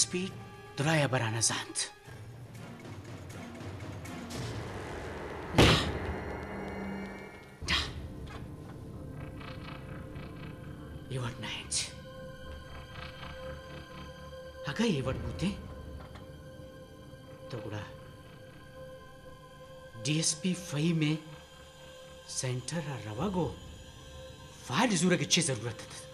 DSP draaien barana zand. Iwat nahinch. Aga iwat bute. तो गुड़ा DSP 5 में centre रवागो file जरूर की जरूरत है.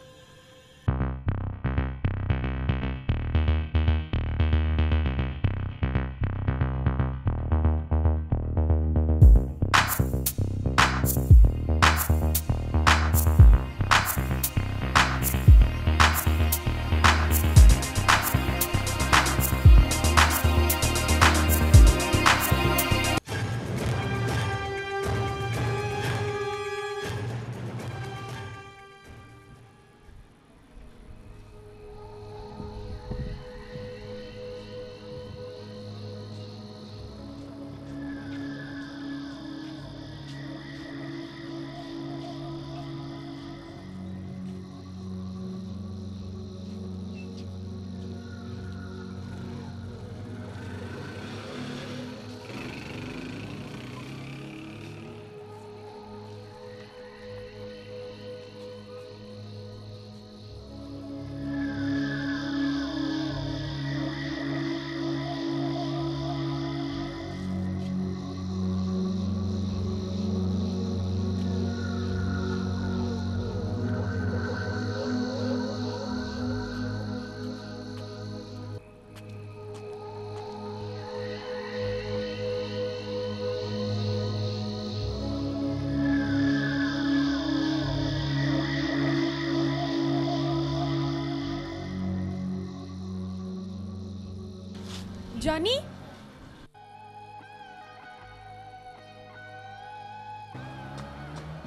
जानी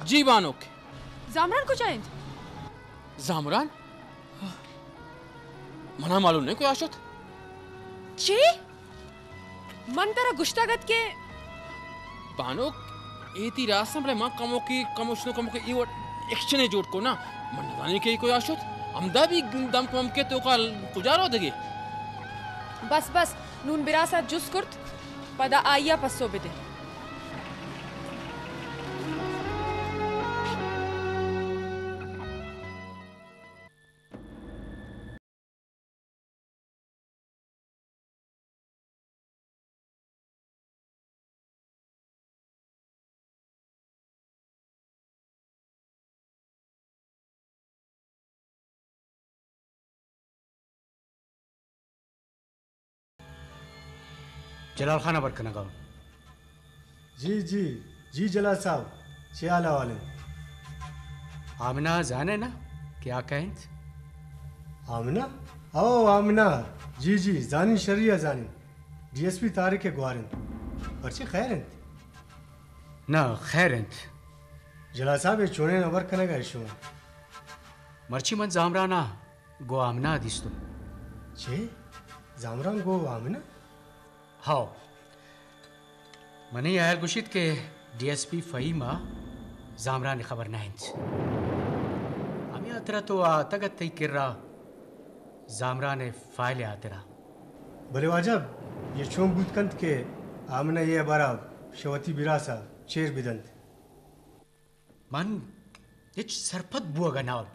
जी बानोक जामरान को चाहिए. जामरान मना मालूम नहीं कोई आशुत चे मन तेरा गुश्तागत के बानोक एती रास्ता बड़े मां कमो की इवट एक्सचेंज जोड़ को ना मन जाने के कोई आशुत हमदा भी दम कम के तो का गुजारो देगे. बस नून बिरासा जुस कुर्त पदा आइया पस्सो बिदे. जलाल खान अबर कना गाँव. जी जलाल साहब चियाला वाले. आमिना जाने ना क्या कहें. आमिना ओ आमिना जी जानी शरिया जानी DSP तारिक के ग्वारिन पर्चे खैर हैं ना खैर हैं. जलाल साहब ये चोने नबर कना का इशू मर्ची मन जामराना गो आमिना दिस्तो. चे जामरान गो आमिना हाँ मने यार गुशित के DSP 5 मा जामरान खबर नहीं. हमें अतरा तो तगत तय कर रहा जामरान फाइल आतरा. भले वाजब ये चोम बुतकंत के आमिना ये बारा शवती बिरासा चेर बिदंत मन इच सरपत बुआ गनाव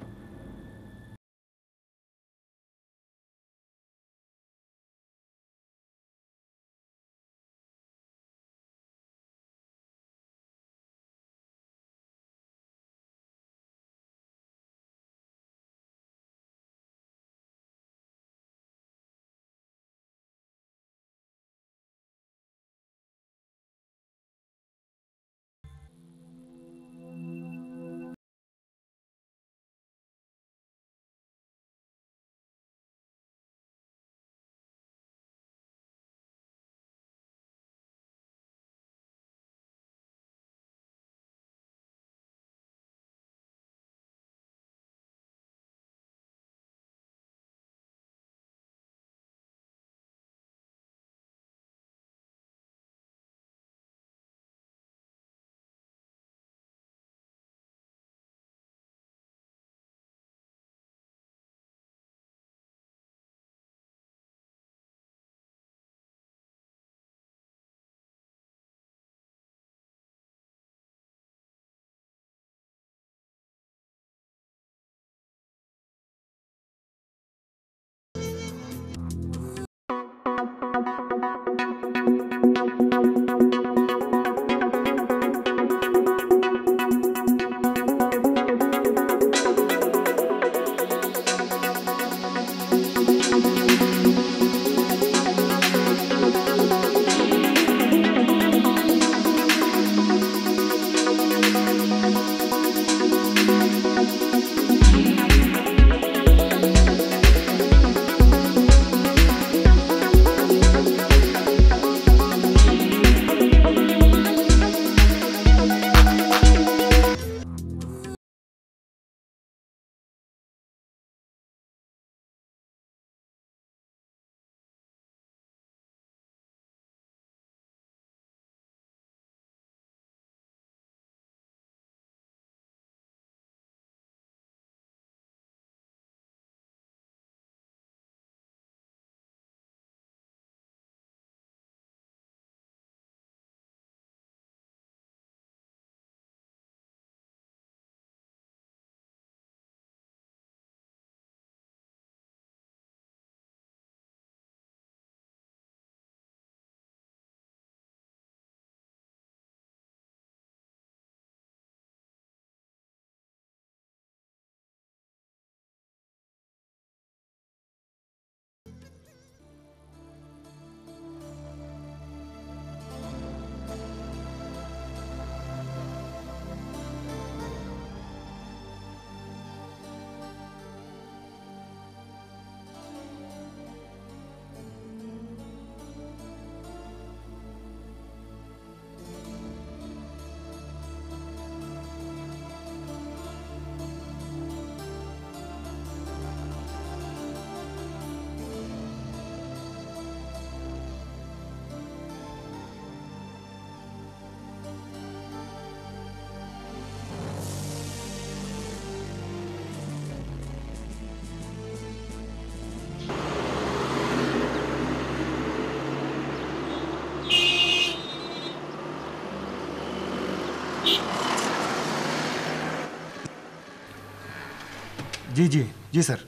जी जी जी सर।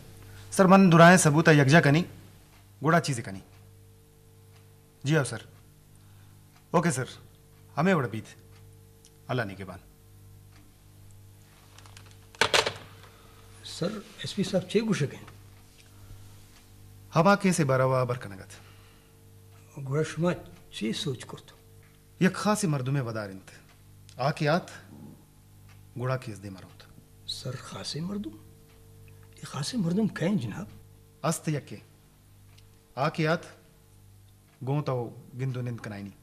सर मन दुराएं सबूत यकजा कनी गुड़ा चीज़ें कनी। जी हाँ सर। Okay sir. हमें बड़ा बीत अल्लाह ने के बाद। सर एसपी साहब चे गुशक हैं हवा के से बारावा बरकनगत गुड़ा शुमा चे सोच करतो यह खासी मर्दुमे वदारिंत आके आत गुड़ा केस दे मरोत। सर खासे मर्दुम ये खासे मर्दुम कहें जनाब अस्त यके आके आत गो तो गिंदो निंद कनाइनी।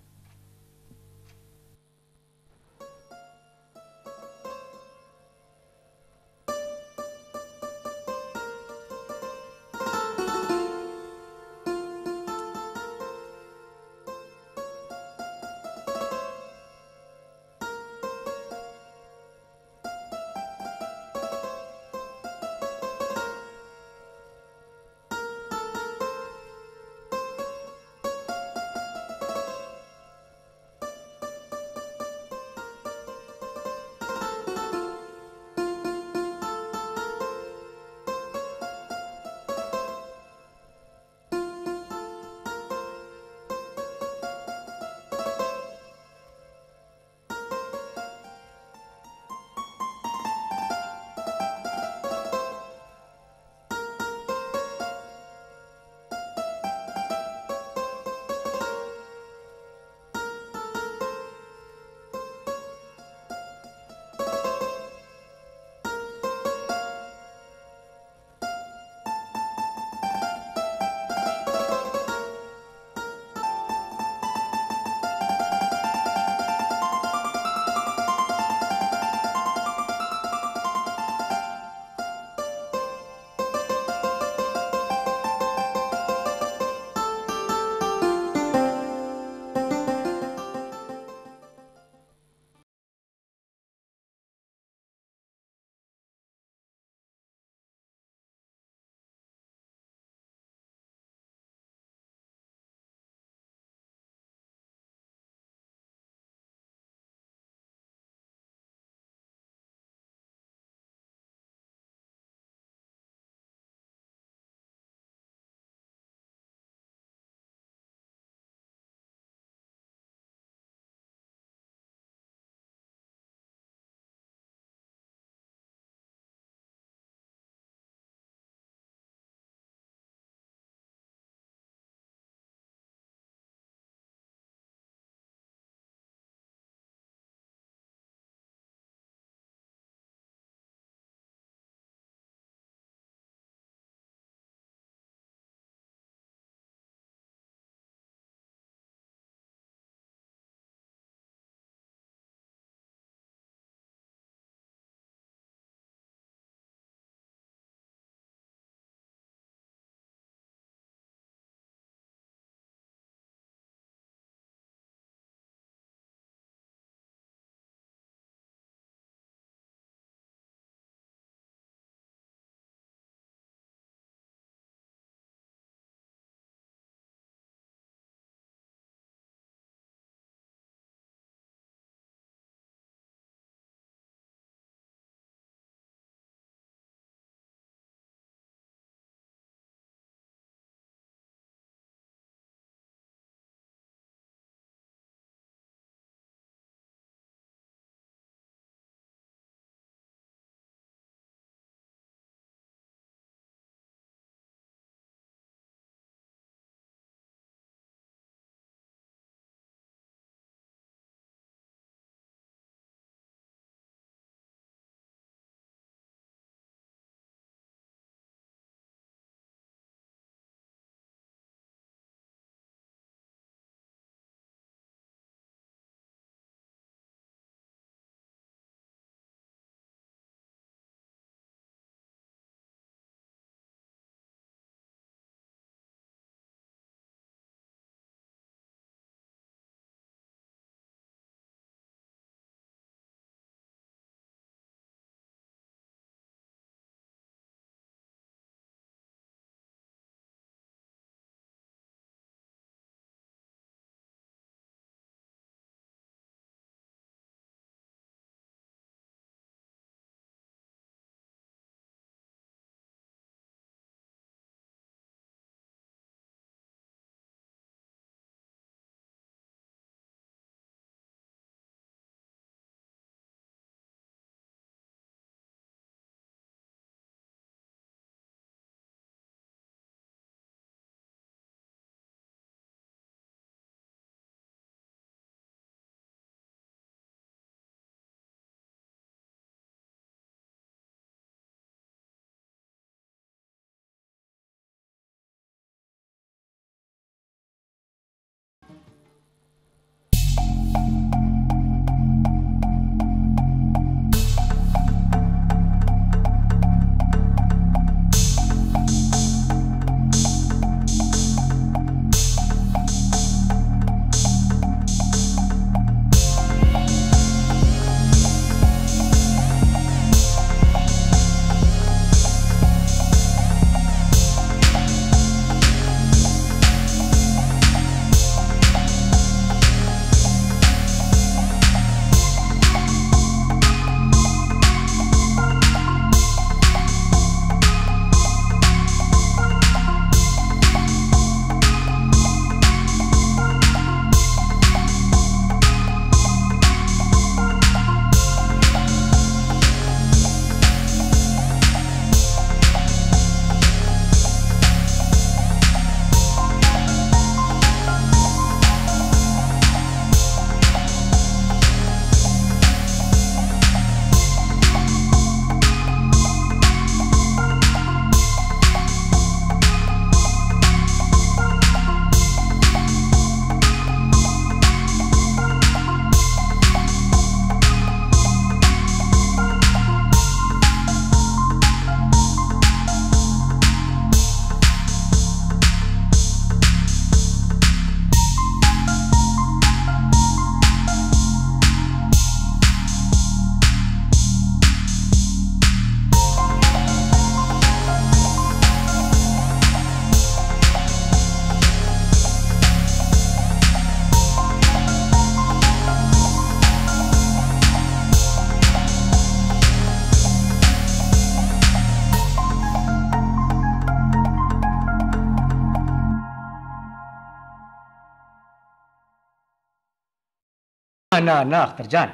ना ना अख्तर जान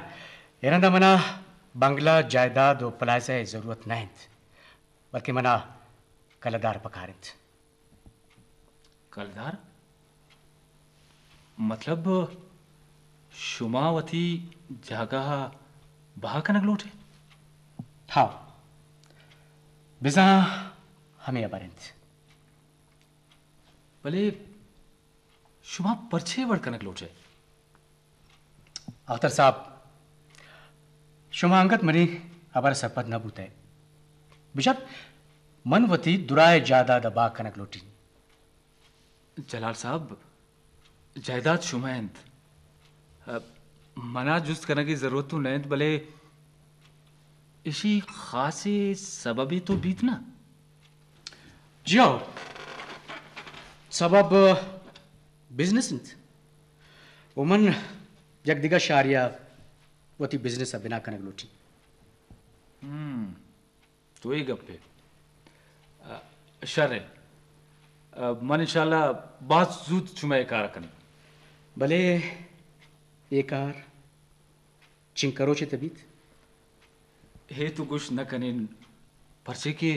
एरंदा मना बंगला जायदाद और प्लाजा जरूरत नहीं बल्कि मना कलदार पकारित कलदार मतलब शुमावती जगह बहा कनक लोटे हाँ बिजा हमें अबरिंत भले शुमा परछे वड़ कनक लोटे अख्तर साहब शुमांगत मरी अबर सपत न बूते बिशप मनवती दुराय जायदाद अबा कनक लोटी जलाल साहब जायदाद शुमायंत मना जुस्त करने की जरूरत तो नहीं भले इसी खासी सबबी तो बीत ना जियो सबब बिजनेस उमन जगदिगा शारिया वती बिजनेस बिना कनक लोटी तो ये गप्पे शर मन इंशाल्लाह बहुत जूत चुमाए कारकन भले एकार चिंकरो चे तबीत हे तो कुछ न कनिन परसे के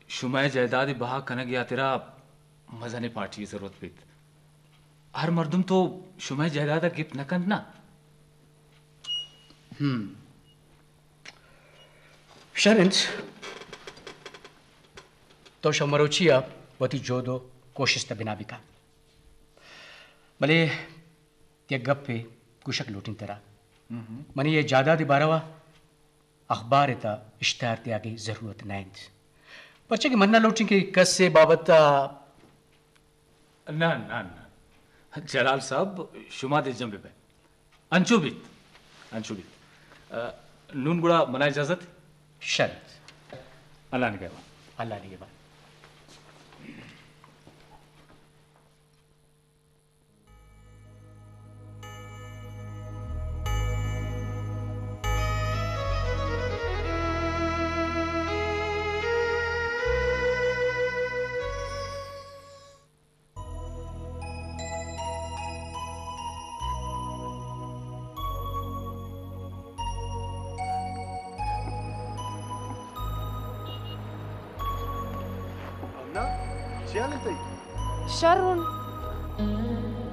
शुमाए जायदाद बहा कनक या तेरा मजा ने पार्टी की जरूरत बीत हर मर्दुम तो शुमाए जायदाद गिफ्ट न कन ना शरंज तो शमरोचिया वती जोदो कोशिश त बिना बिका भले ते गप्पे कुशक लूटिन तेरा मनी ये जायदाद बारवा अखबार था इश्तार ते आगे जरूरत नहीं बच्चे की मन्ना लूटिन की कस से बाबत ना ना ना जलाल साहब शुमा दे जंबे पे अंचुबित नून गुड़ा मना इजाजत शर्त अल्लाह ने कहा अल्लाह ने के बाद शरुन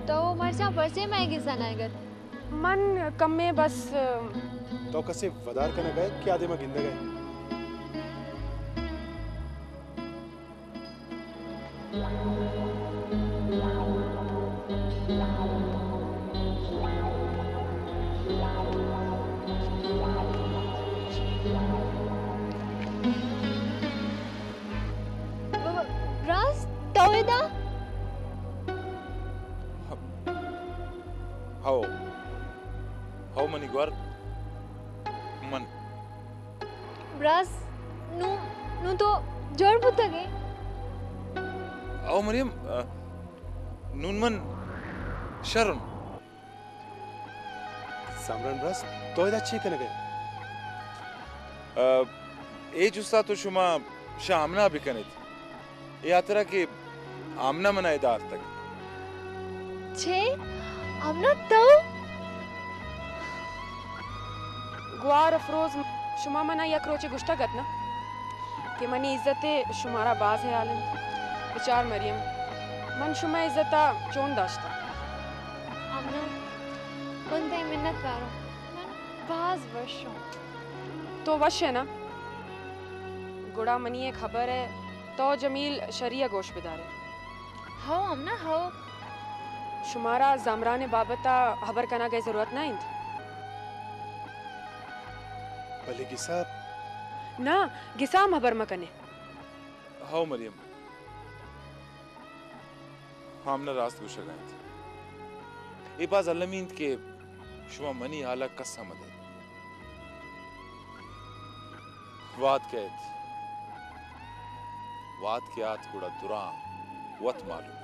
तो मरचा परसे महंगी सनागर मन कम में बस तो कसे वदार कना गए क्या दे में गिंदे गए रास तोएदा हाउ मनी ग्वार मन ब्रास नु नु तो जोड़ पुतगे आओ मरियम नून मन शरण सामरन रस तो इधर अच्छी कना गए ए जुस्ता तो शुमा शामना भी कने थी यात्रा के आमना मनाए दार तक छे हमना तो गुआर अफरोज शुमा मना यक रोचे गुश्ता गत ना कि मनी इज्जते शुमारा बाज है आलन विचार मरियम मन शुमा इज्जता चोन दाश्ता हमना बंदे मिन्नत कारो मन बाज वर्षों तो वश है ना गुड़ा मनी ये खबर है तो जमील शरिया गोश बिदारे हो हमना हो शुमारा जामरान बाबता खबर करना गई जरूरत नहीं थी भले की साहब ना गिसाम खबर मकने हाउ मरियम हमने रास्त गुशा गए थे ये बाज अल्लमीन के शुमा मनी आला कसम दे वाद के आत कुड़ा दुरा वत मालूम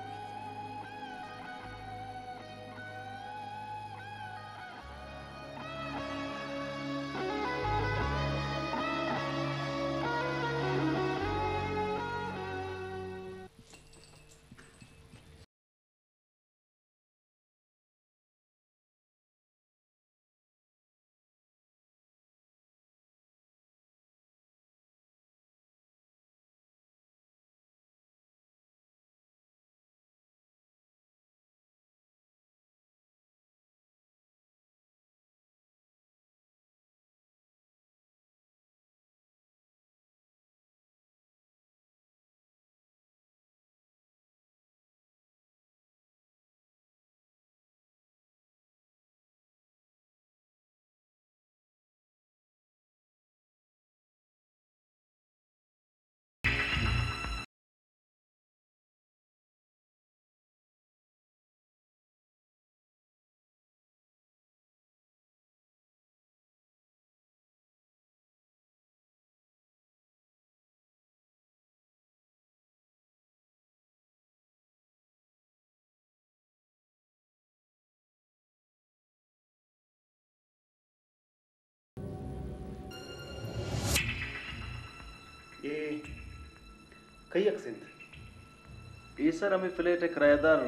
कई अक्सेंट ये सर हमें फ्लैट किराएदार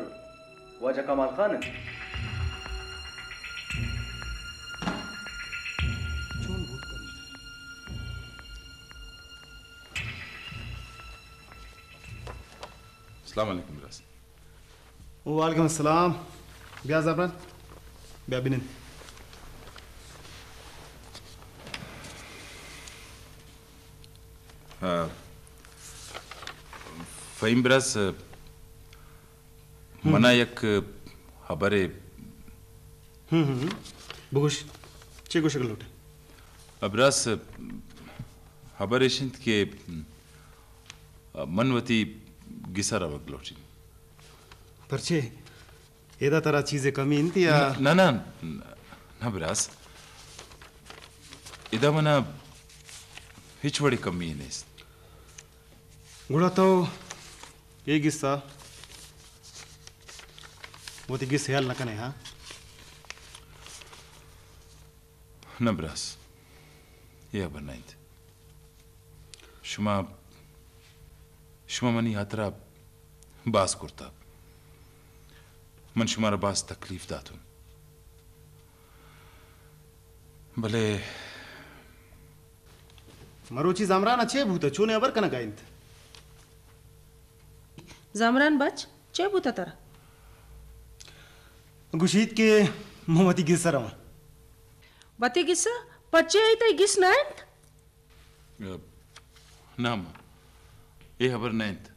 वाजा कमाल खान है। अस्सलाम वालेकुम मिराज। वालेकुम अस्सलाम। ब्या ज़बरन ब्या बिनिन। फहीम मिराज मना एक खबरे बगुश चे गुश गलोटे अबरास खबरे शिंद के मनवती गिसारा वगलोटी परचे एदा तरह चीजें कमी इंती या ना ना ना बिरास इदा मना हिच बड़ी कमी नहीं गुड़ा तो ये गिस्सा वो तो गिस ख्याल न कने हाँ ना बिरास ये अबर नहीं थे शुमा शुमा मनी यात्रा बास करता मन शुमारा बास तकलीफ दातुन भले मरोची जामरान अच्छे भूत चूने अबर कना गाइंत जामरान बच चे भूत तरा गुशीत के मोमती गिस्सा रहा बते गिस्सा पच्चे आई तई गिस नाइंत नाम ये खबर नहीं थे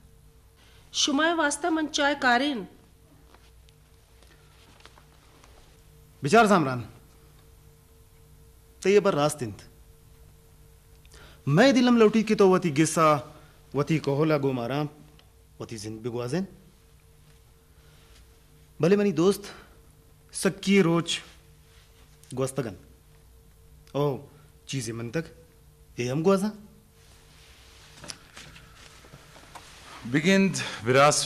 शुमाय वास्ता मन चाय कारिन विचार जामरान तो ये बर रास्तिंत मैं दिलम लौटी की तो वती गिस्सा वती कोहला गो मारा वती जिंद बिगवाजेन भले मनी दोस्त सक्की रोज गोस्तगन ओ चीजें मन तक ये हम गोजा बिगिंद विरास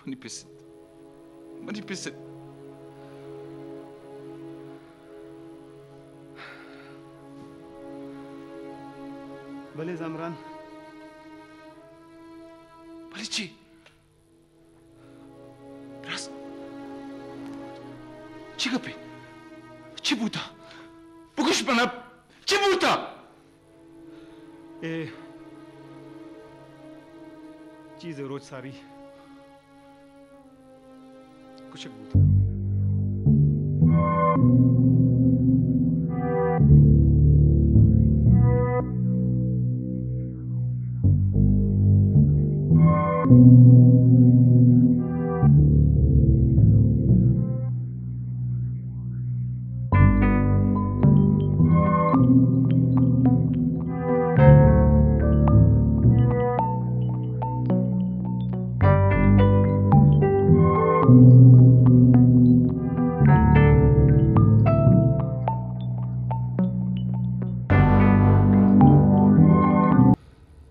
मनी पिसित भले जामरान भले ची रस चिकपे चिबूता बुकुश बना चिबूता ए चीजें रोज सारी कुछ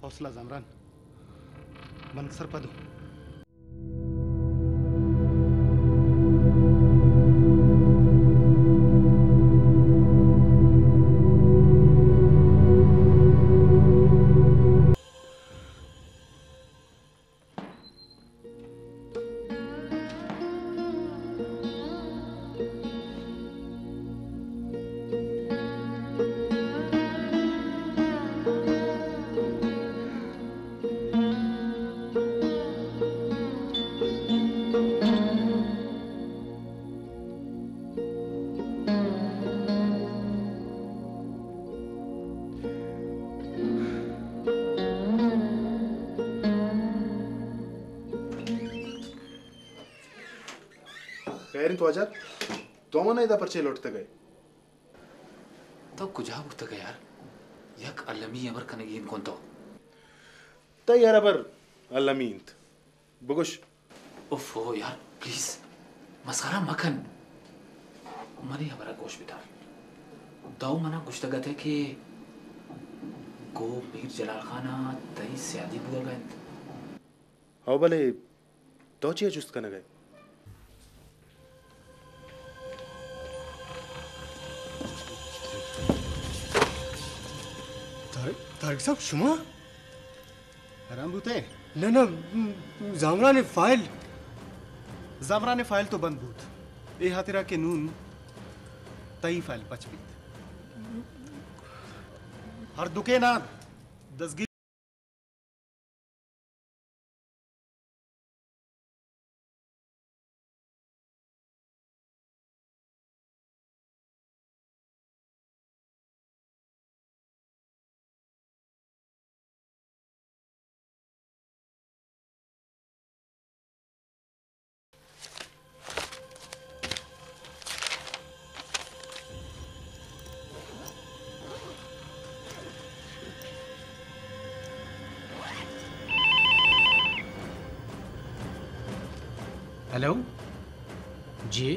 हौसला जामरान मन सर पदो खैर तो आजार तो मना इधर पर्चे लौटते गए तो कुछ बुकते गए यार यक अल्लमी अबर कनेगी इन कौन तो यार अबर अल्लमींत बुगुश ओफो यार प्लीज मस्खरा मखन मनी हमारा गोश बितार दाऊ मना कुछ तगत है कि गो मीर जलाल खाना तई स्यादी बुआ गए हाँ भले तो चिया जुस्त करने गए तारिक साहब शुमा हराम बूते ना जामरा ने फाइल तो बंद भूत ए हातिरा के नून तई फाइल पचपीत हर दुके ना दसगी हेलो जी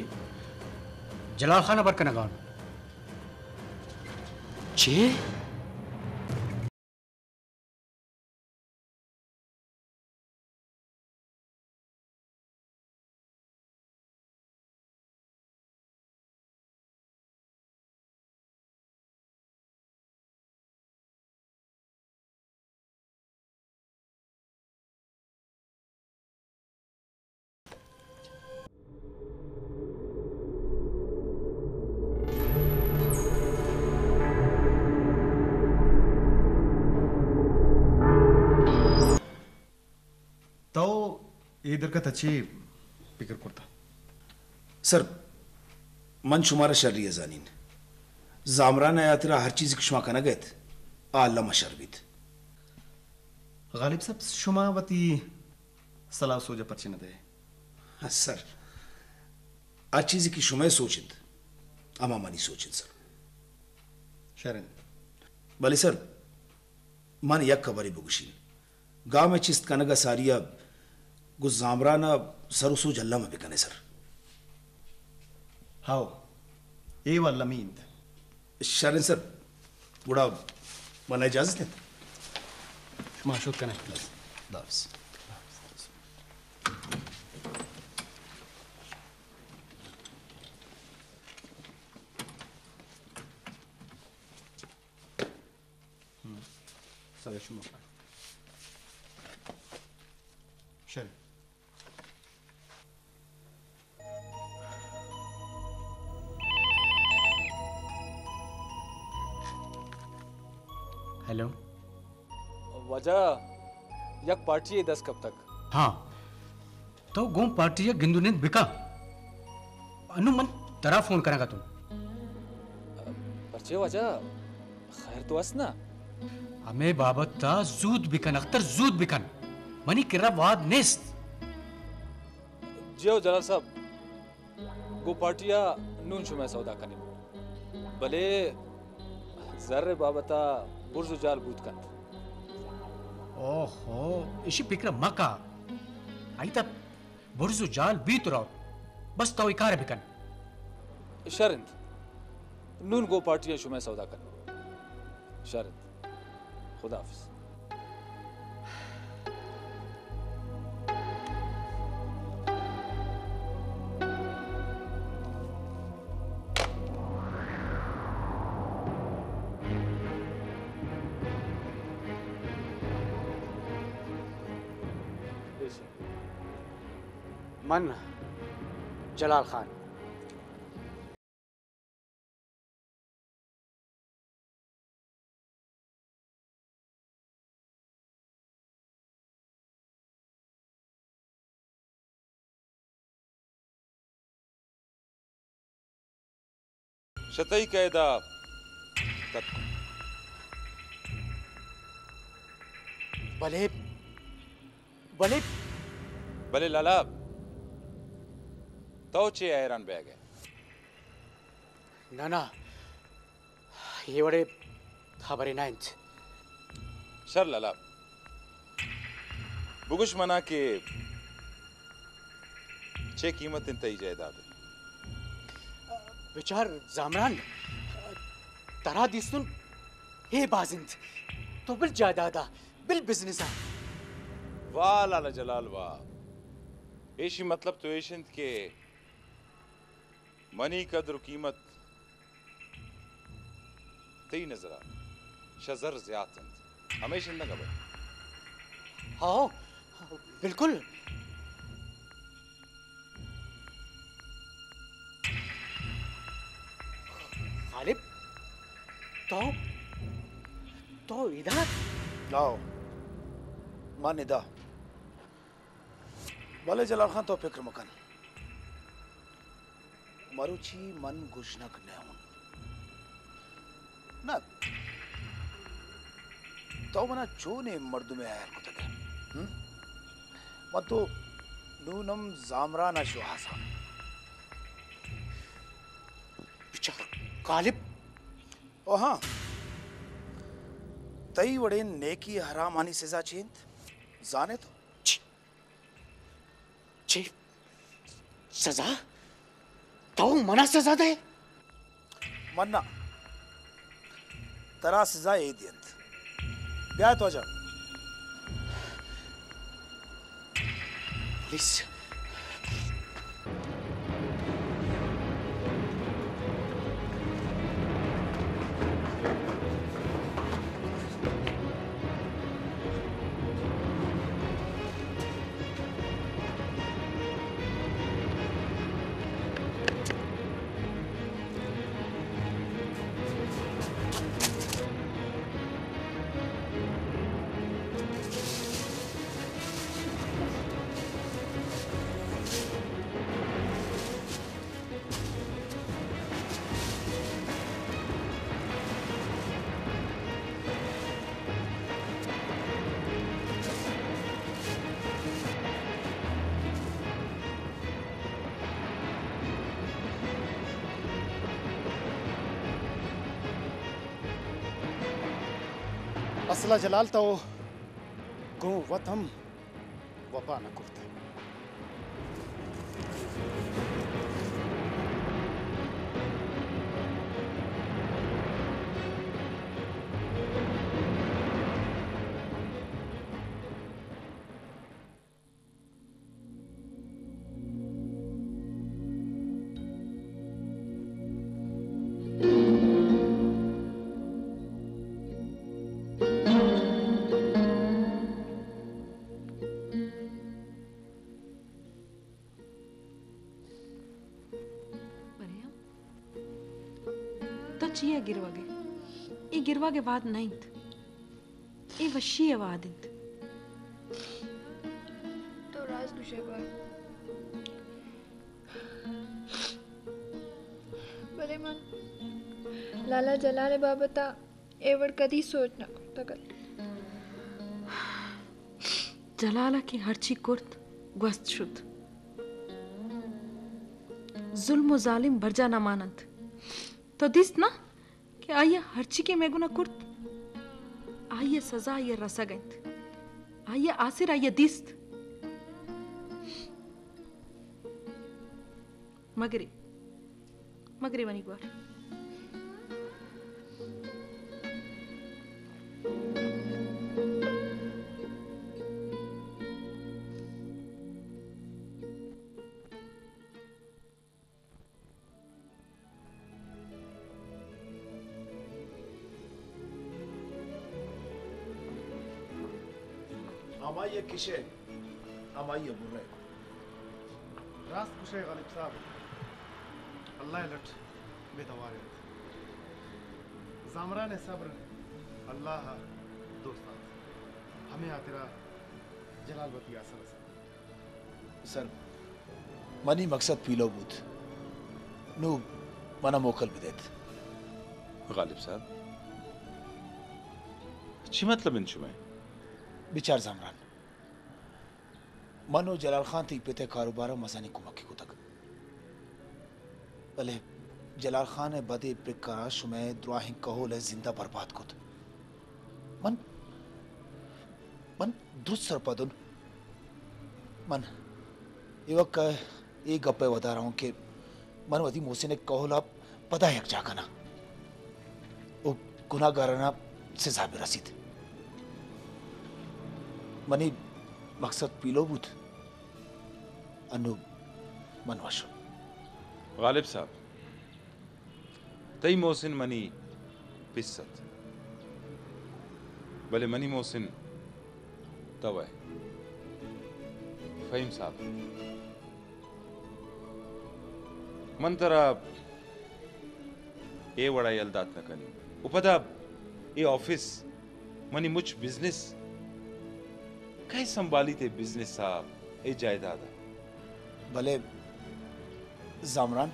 जलाल खान अबर कनगान जी तो इधर का तची फिक्र करता सर मन शुमारा शर्री जानीन जामरान आयातिरा हर चीज की शुमा कना गए आल्ला मशरबित गालिब साहब शुमावती सलाह सोजा पर्ची न दे सर हर चीज की शुमा सोचित अमा मनी सोचित सर शरण भले सर मन यक खबरी बुगशील गांव में चिस्त कनगा सारिया गुज जामराना सरुसू जल्ला में बिकने सर हाओ ए वाला मींद शरण सर बुढ़ा मना इजाजत है माशूद कने दास सर शुमा शरण हेलो वजह यक पार्टी है 10 कब तक हाँ तो गोम पार्टी है गिंदू ने बिका अनु मन तरा फोन करेगा तुम पर्चे वजह खैर तो अस ना हमें बाबत ता जूद बिकन अख्तर जूद बिकन मनी किरा वाद नेस्त जियो जलाल साहब गो पार्टिया नून शुमा सौदा कनी भले जर्रे बाबता बुर्जु जाल बूत कन ओहो इशी पिक्र मका आई तब बुर्जु जाल बीत रहो बस तो इकार बिकन शरिंद नून गो पार्टिया शुमा सौदा कन शरिंद खुदा हाफिज मन जलाल खान शतई कैदा भले भले भले लाला तो चे हैरान बैग है ना ना ये बड़े खबरें ना इंच सर लला बुगुश मना के चे कीमत इन तई जायदाद विचार जामरान तरा दिसुन हे बाजिंद तो बिल जायदादा बिल बिजनेसा वाह लाला जलाल वाह ऐशी मतलब तो एशिंद के मनी कद्र कीमत तई नजरा शजर ज्यादा हमेशा न खबर हाँ बिल्कुल गालिब तो इधर लाओ मान इदा वाले जलाल खान तो फिक्र मकन मरुची मन गुशनक न हूं ना तो मना जो ने मर्दु में आयर कुतक मतो नूनम जामराना शुहासा विचार गालिब ओ हाँ तई वड़े नेकी हराम आनी सजा चेंद जाने तो ची सजा तो मना सजा दे मन्ना तरा सजा ए दियंत ब्याह तो जा प्लीज असला जलाल तो गो वतम वफा न कुर्ते चिया गिरवागे ई गिरवागे वाद नाइंत ई वशिय वादिंत तो राज दुशेगा भले मन लाला जलाले बाबता एवढ कधी सोच ना तगल जलाला की हरची कुर्त ग्वस्त शुद्ध जुल्म जालिम भरजा ना मानंत तो दिस ना कि आइए हरची के मेगुना कुर्त आइए सजा आइए रसागंत आइए आसिर आइए दिस्त मगरी मगरी वनी ग्वार हमारे किशे हमारे बुरे रास्त कुशे गालिब साहब अल्लाह लट बेतवारे जामरा ने सब्र अल्लाह दोस्ता हमें आतेरा जलालवती आसर सर मनी मकसद पीलो बूथ नु मना मोकल बिदेत गालिब साहब ची मतलब इन शुमे बिचार जामरान मनो जलाल खान ती पेते कारोबारा मसानी कुमकी को तक भले जलाल खान बदे प्रकारा शुमे द्राहिं कहो ले जिंदा बर्बाद कुत मन मन दुरुस्त सरपदुन मन इवक एक गप्पे बता रहा हूँ कि मन वधी मोहसिन ने कहो ला पता है जागना वो गुनाहगाराना सजा में रसीद मनी मकसद पीलो बुत अनु मनवाशो गालिब साहब तई मोहसिन मनी पिसत भले मनी मोहसिन तवे फहीम साहब मन तरा ए वड़ा यलदात न कनी उपदा ए ऑफिस मनी मुझ बिजनेस कई संभाली थे बिजनेस साहब ए जायदाद भले जामरान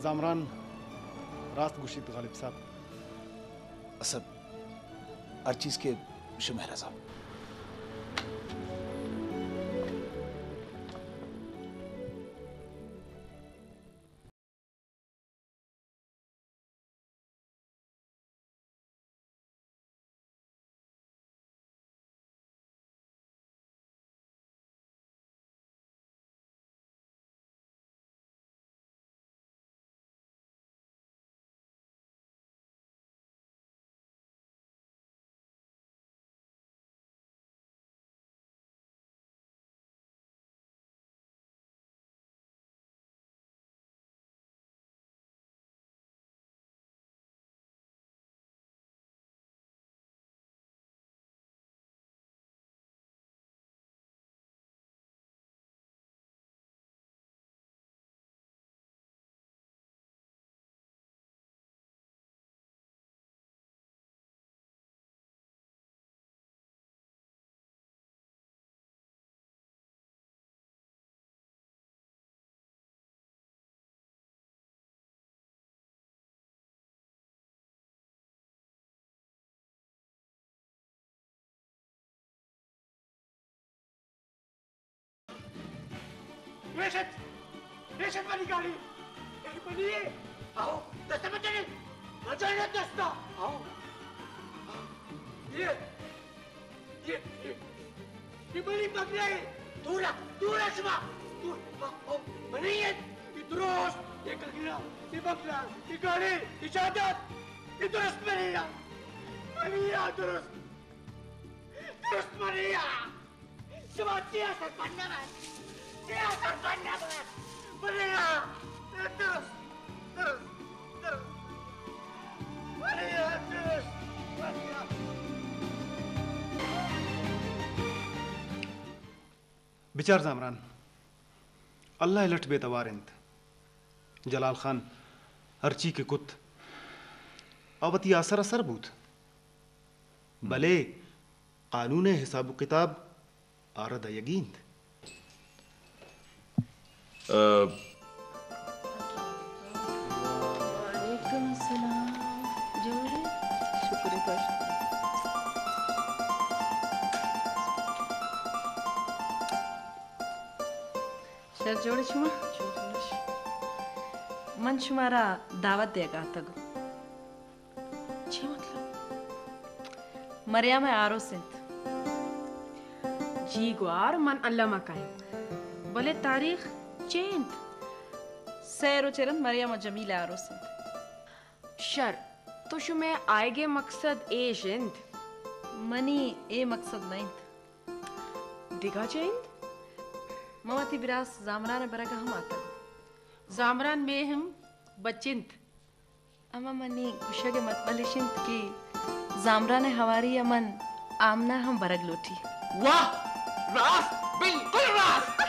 जामरान रास्त गुशित गालिब साहब असब हर चीज के शुमेरा साहब रेशद वाली गाड़ी बनिए आओ दस्ता बचने बचाने दस्ता आओ ये बड़ी पकड़ है दूर शुमा दूर बनिए ये दुरुस्त ये कगिरा ये बकरा ये गाड़ी ये शादत ये दुरुस्त बनिया दुरुस्त बनिया शुमा सियासत बनना है सियासत बनना है बनिया दुरुस्त बनिया दुरुस्त बनिया बिचार जामरान अल्लाह लट बेतवार इंत जलाल खान अर्ची के कुत अवती असर असर बूत भले कानून हिसाब किताब आरद यकीन वालेकुम सलाम जोरे शुक्र पर सर जोड़े शुमा मन शुमारा दावत देगा तक छे मतलब मरिया में आरो सिंत जी ग्वार मन अल्लाह मकाए बोले तारीख चेंत सैरो चरन मरिया में जमील आरो सिंत शर तो शु में आएगे मकसद ए जिंद मनी ए मकसद नहीं दिगा चेंद ममती बिरास जामरान बरगा हम आता जामरान में हम बचिंत अमा मनी कुशगे मत बलिशिंत की जामरान हवारी अमन आमना हम बरग लोटी वाह रास बिल्कुल रास